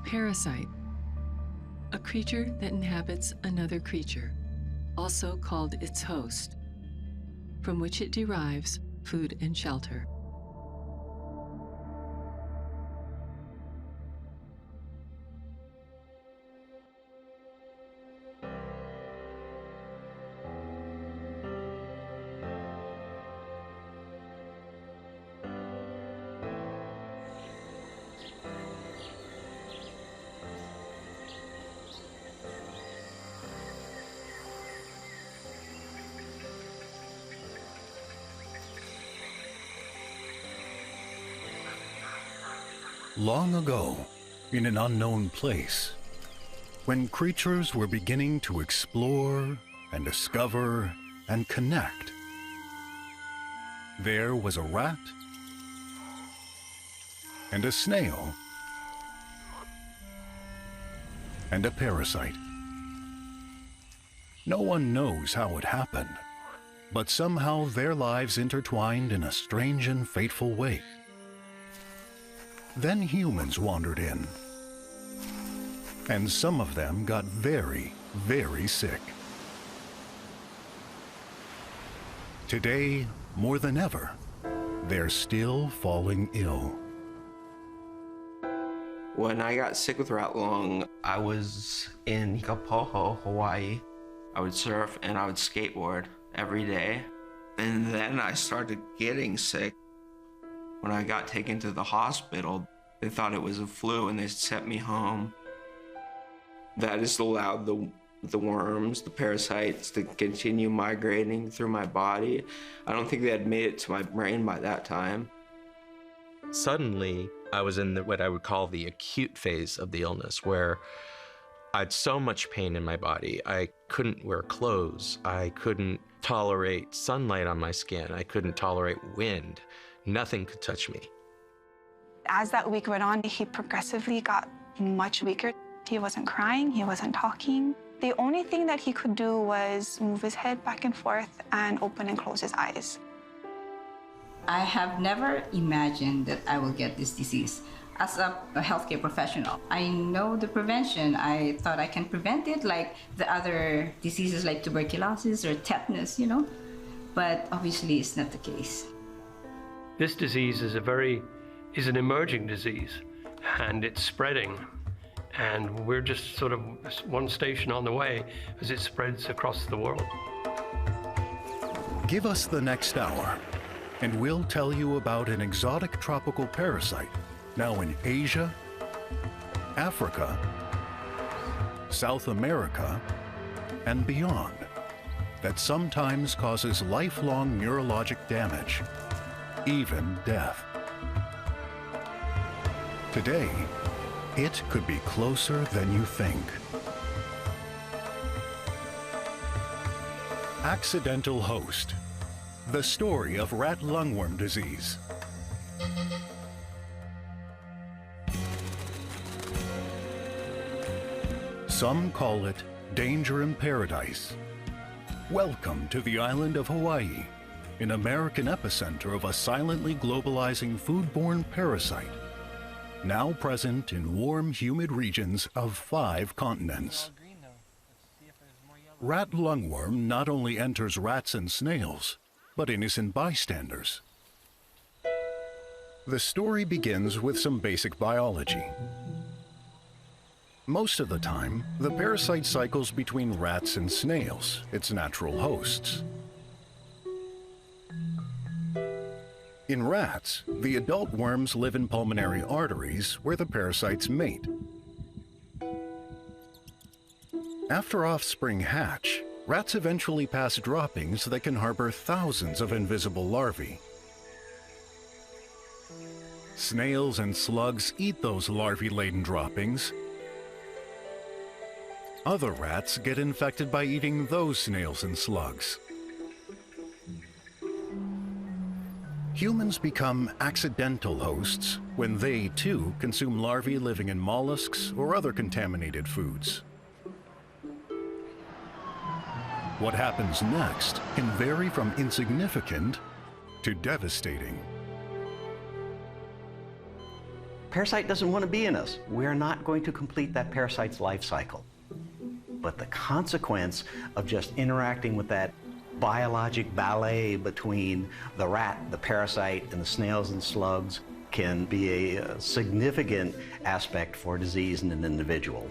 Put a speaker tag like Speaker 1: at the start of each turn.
Speaker 1: Parasite, a creature that inhabits another creature, also called its host, from which it derives food and shelter.
Speaker 2: Long ago, in an unknown place, when creatures were beginning to explore and discover and connect, there was a rat and a snail and a parasite. No one knows how it happened, but somehow their lives intertwined in a strange and fateful way. Then humans wandered in, and some of them got very, very sick. Today, more than ever, they're still falling ill.
Speaker 3: When I got sick with rat lung, I was in Kapoho, Hawaii. I would surf and I would skateboard every day. And then I started getting sick. When I got taken to the hospital, they thought it was a flu and they sent me home. That has allowed the worms, the parasites, to continue migrating through my body. I don't think they had made it to my brain by that time.
Speaker 4: Suddenly, I was in what I would call the acute phase of the illness, where I had so much pain in my body. I couldn't wear clothes. I couldn't tolerate sunlight on my skin. I couldn't tolerate wind. Nothing could touch me.
Speaker 5: As that week went on, he progressively got much weaker. He wasn't crying, he wasn't talking. The only thing that he could do was move his head back and forth and open and close his eyes.
Speaker 6: I have never imagined that I will get this disease. As a healthcare professional, I know the prevention. I thought I can prevent it like the other diseases like tuberculosis or tetanus, but obviously it's not the case.
Speaker 7: This disease is an emerging disease, and it's spreading. And we're just sort of one station on the way as it spreads across the world.
Speaker 2: Give us the next hour, and we'll tell you about an exotic tropical parasite now in Asia, Africa, South America, and beyond, that sometimes causes lifelong neurologic damage, even death. Today, it could be closer than you think. Accidental Host, the story of rat lungworm disease. Some call it danger in paradise. Welcome to the island of Hawaii, an American epicenter of a silently globalizing foodborne parasite, now present in warm, humid regions of 5 continents. Rat lungworm not only enters rats and snails, but innocent bystanders. The story begins with some basic biology. Most of the time, the parasite cycles between rats and snails, its natural hosts. In rats, the adult worms live in pulmonary arteries where the parasites mate. After offspring hatch, rats eventually pass droppings that can harbor thousands of invisible larvae. Snails and slugs eat those larvae-laden droppings. Other rats get infected by eating those snails and slugs. Humans become accidental hosts when they, too, consume larvae living in mollusks or other contaminated foods. What happens next can vary from insignificant to devastating.
Speaker 8: Parasite doesn't want to be in us. We're not going to complete that parasite's life cycle. But the consequence of just interacting with that biologic ballet between the rat, the parasite, and the snails and slugs can be a significant aspect for disease in an individual.